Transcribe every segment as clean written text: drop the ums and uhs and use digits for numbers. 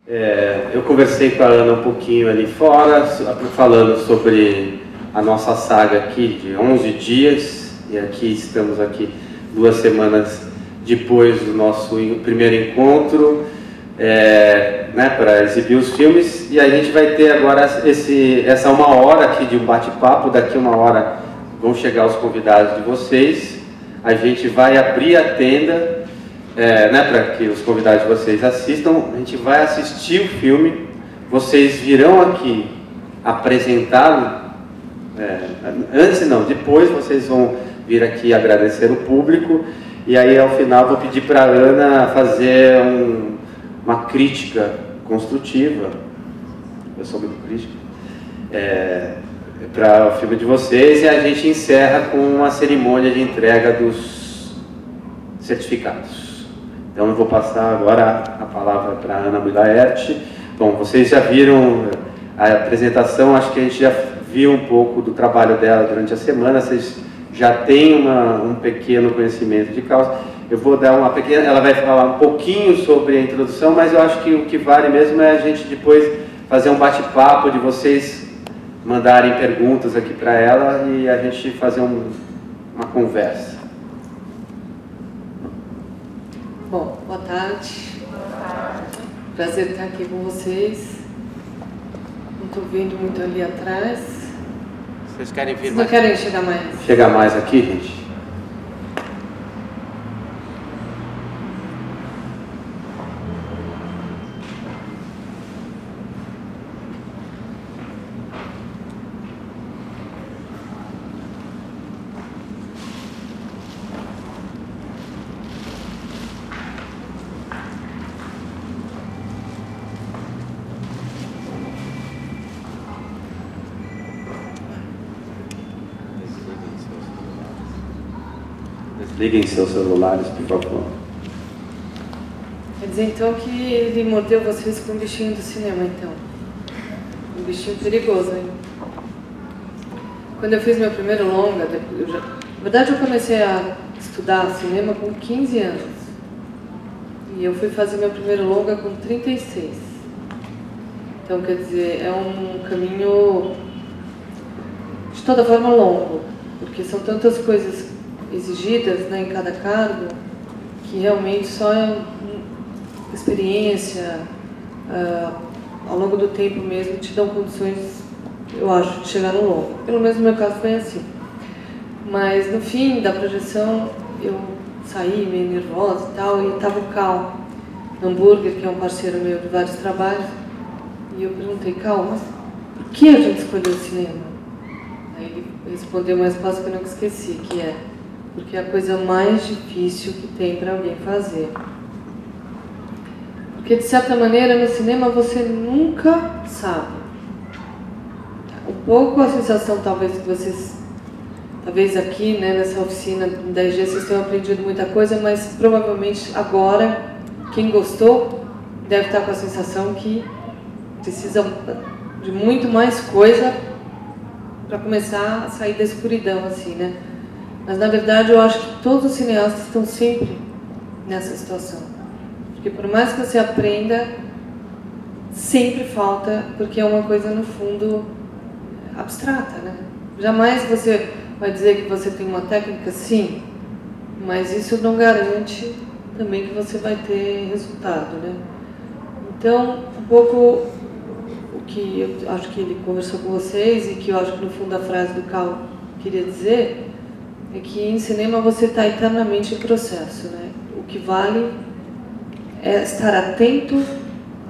Eu conversei com a Ana um pouquinho ali fora, falando sobre a nossa saga aqui de 11 dias, e aqui estamos aqui 2 semanas depois do nosso primeiro encontro, né, para exibir os filmes, e a gente vai ter agora essa 1 hora aqui de um bate-papo. Daqui 1 hora vão chegar os convidados de vocês, a gente vai abrir a tenda, né, para que os convidados de vocês assistam. A gente vai assistir o filme, vocês virão aqui apresentá-lo, depois vocês vão vir aqui agradecer o público, e aí ao final vou pedir para a Ana fazer uma crítica construtiva, eu sou muito crítico, para o filme de vocês, e a gente encerra com uma cerimônia de entrega dos certificados. Então eu vou passar agora a palavra para a Ana Milaerte. Bom, vocês já viram a apresentação, acho que a gente já viu um pouco do trabalho dela durante a semana, vocês já têm um pequeno conhecimento de causa. Eu vou dar uma pequena, ela vai falar um pouquinho sobre a introdução, mas eu acho que o que vale mesmo é a gente depois fazer um bate-papo, de vocês mandarem perguntas aqui para ela e a gente fazer uma conversa. Bom, boa tarde. Prazer estar aqui com vocês. Não estou vendo muito ali atrás. Vocês querem vir mais? Não querem chegar mais? Chegar mais aqui, gente? Liguem seus celulares, por favor. Quer dizer, então, que ele mordeu vocês com um bichinho do cinema, então. Um bichinho perigoso, hein? Quando eu fiz meu primeiro longa, na verdade eu comecei a estudar cinema com 15 anos. E eu fui fazer meu primeiro longa com 36. Então, quer dizer, é um caminho, de toda forma, longo. Porque são tantas coisas exigidas, né, em cada cargo, que realmente só experiência, ao longo do tempo mesmo, te dão condições, eu acho, de chegar no longo. Pelo menos no meu caso foi assim. Mas no fim da projeção eu saí meio nervosa e tal, e estava o Cal Hambúrguer, que é um parceiro meu de vários trabalhos, e eu perguntei: Cal, mas por que a gente escolheu o cinema? Aí ele respondeu uma resposta que eu nunca esqueci, que é: porque é a coisa mais difícil que tem para alguém fazer. Porque, de certa maneira, no cinema você nunca sabe. Um pouco a sensação, talvez, que vocês, talvez aqui, né, nessa oficina da IG, vocês tenham aprendido muita coisa, mas provavelmente agora, quem gostou deve estar com a sensação que precisa de muito mais coisa para começar a sair da escuridão, assim, né? Mas, na verdade, eu acho que todos os cineastas estão sempre nessa situação. Porque, por mais que você aprenda, sempre falta, porque é uma coisa, no fundo, abstrata, né? Jamais você vai dizer que você tem uma técnica, sim, mas isso não garante também que você vai ter resultado, né? Então, um pouco o que eu acho que ele conversou com vocês e que eu acho que, no fundo, a frase do Cal queria dizer é que em cinema você está eternamente em processo, né? O que vale é estar atento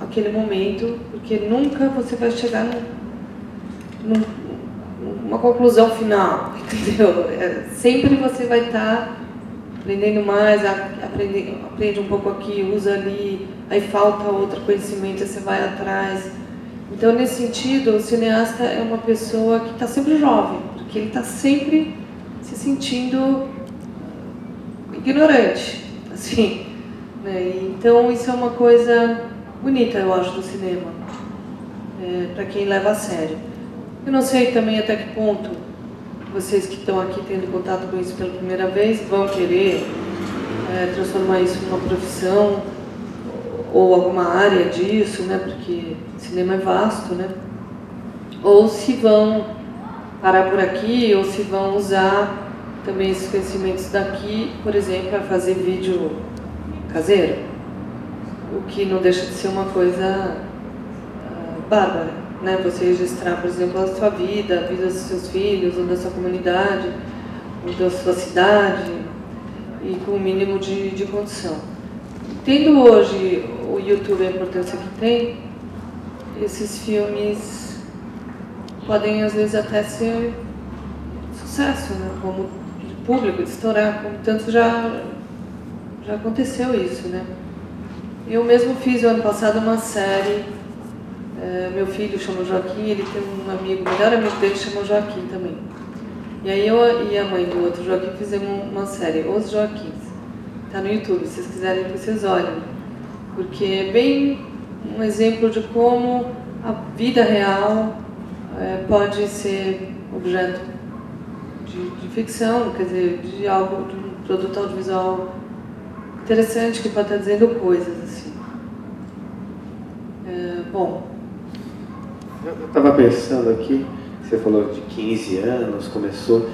àquele momento, porque nunca você vai chegar numa conclusão final, entendeu? Sempre você vai estar aprendendo mais, aprende um pouco aqui, usa ali, aí falta outro conhecimento, aí você vai atrás. Então, nesse sentido, o cineasta é uma pessoa que está sempre jovem, porque ele está sempre se sentindo ignorante, assim, né? Então isso é uma coisa bonita, eu acho, do cinema, para quem leva a sério. Eu não sei também até que ponto vocês que estão aqui tendo contato com isso pela primeira vez vão querer transformar isso numa profissão, ou alguma área disso, né, porque cinema é vasto, né, ou se vão parar por aqui, ou se vão usar também esses conhecimentos daqui, por exemplo, para fazer vídeo caseiro, o que não deixa de ser uma coisa bárbara, né, você registrar, por exemplo, a sua vida, a vida dos seus filhos, ou da sua comunidade, ou da sua cidade, e com o mínimo de condição. Tendo hoje o YouTube a importância que tem, esses filmes podem às vezes até ser sucesso, né? Como de público, de estourar, como tanto já aconteceu isso, né? Eu mesmo fiz o ano passado uma série, meu filho chama Joaquim, ele tem um amigo, o melhor amigo dele chama Joaquim também. E aí eu e a mãe do outro Joaquim fizemos uma série, Os Joaquins. Está no YouTube, se vocês quiserem que vocês olhem. Porque é bem um exemplo de como a vida real pode ser objeto de ficção, quer dizer, de algo, de um produto audiovisual interessante que pode estar dizendo coisas assim. Bom. Eu estava pensando aqui, você falou de 15 anos, começou.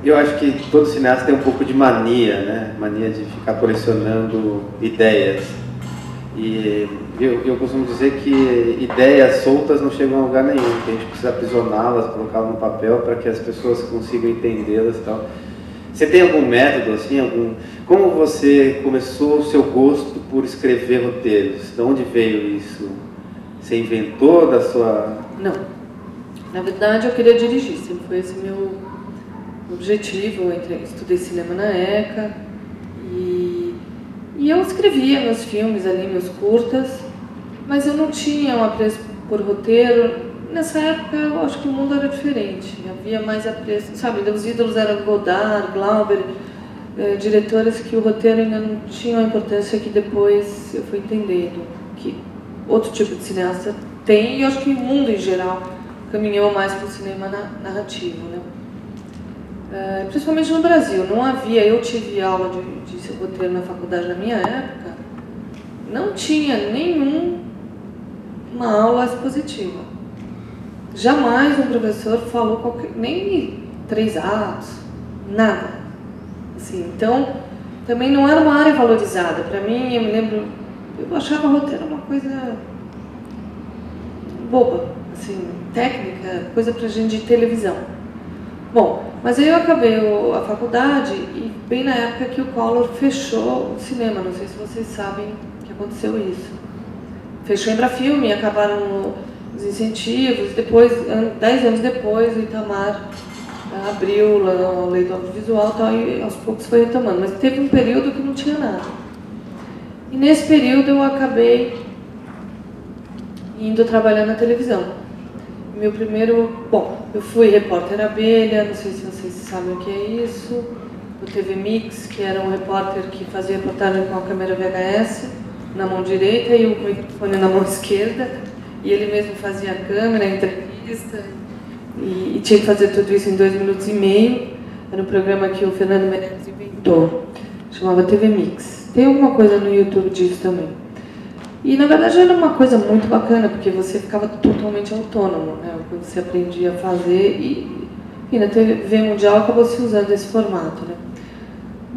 Eu acho que todo cineasta tem um pouco de mania, né? Mania de ficar colecionando ideias. E eu costumo dizer que ideias soltas não chegam a lugar nenhum, que a gente precisa aprisioná-las, colocá-las no papel para que as pessoas consigam entendê-las e tal. Você tem algum método, assim, como você começou o seu gosto por escrever roteiros? De onde veio isso? Você inventou da sua... Não. Na verdade, eu queria dirigir, sempre foi esse meu objetivo. Eu estudei cinema na ECA e eu escrevia meus filmes ali, meus curtas, mas eu não tinha um apreço por roteiro. Nessa época, eu acho que o mundo era diferente, havia mais apreço, sabe? Os ídolos eram Godard, Glauber, diretores que o roteiro ainda não tinha a importância que depois eu fui entendendo, que outro tipo de cineasta tem, e eu acho que o mundo em geral caminhou mais para o cinema narrativo, né? Principalmente no Brasil, não havia, eu tive aula de roteiro na faculdade na minha época, não tinha nenhuma aula expositiva. Jamais um professor falou nem 3 atos, nada. Assim, então, também não era uma área valorizada. Para mim, eu me lembro, eu achava roteiro uma coisa boba, assim, técnica, coisa para gente de televisão. Bom, mas aí eu acabei a faculdade e bem na época que o Collor fechou o cinema, não sei se vocês sabem que aconteceu isso. Fechou Embrafilme e acabaram os incentivos, depois, 10 anos depois, o Itamar abriu a lei do audiovisual e tal, e aos poucos foi retomando, mas teve um período que não tinha nada. E nesse período eu acabei indo trabalhar na televisão. Meu primeiro... Bom, eu fui repórter abelha, não sei se vocês sabem o que é isso, o TV Mix, que era um repórter que fazia reportagem com a câmera VHS na mão direita e o microfone na mão esquerda, e ele mesmo fazia a câmera, a entrevista, e tinha que fazer tudo isso em 2 minutos e meio. Era um programa que o Fernando Meirelles inventou, chamava TV Mix. Tem alguma coisa no YouTube disso também. E, na verdade, era uma coisa muito bacana, porque você ficava totalmente autônomo, né? Quando você aprendia a fazer, e na TV Mundial acabou se usando esse formato, né?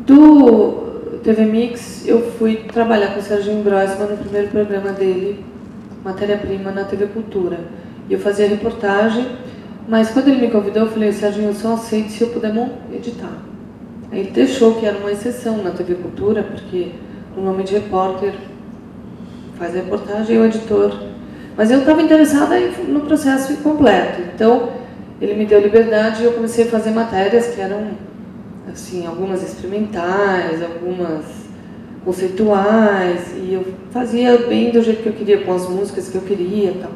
Do TV Mix, eu fui trabalhar com o Serginho Groisman no primeiro programa dele, Matéria-Prima, na TV Cultura. E eu fazia reportagem, mas quando ele me convidou, eu falei, Serginho, eu só aceito se eu puder editar. Aí ele deixou que era uma exceção na TV Cultura, porque normalmente repórter faz a reportagem e o editor. Mas eu estava interessada no processo completo. Então, ele me deu liberdade e eu comecei a fazer matérias que eram, assim, algumas experimentais, algumas conceituais, e eu fazia bem do jeito que eu queria, com as músicas que eu queria e tal.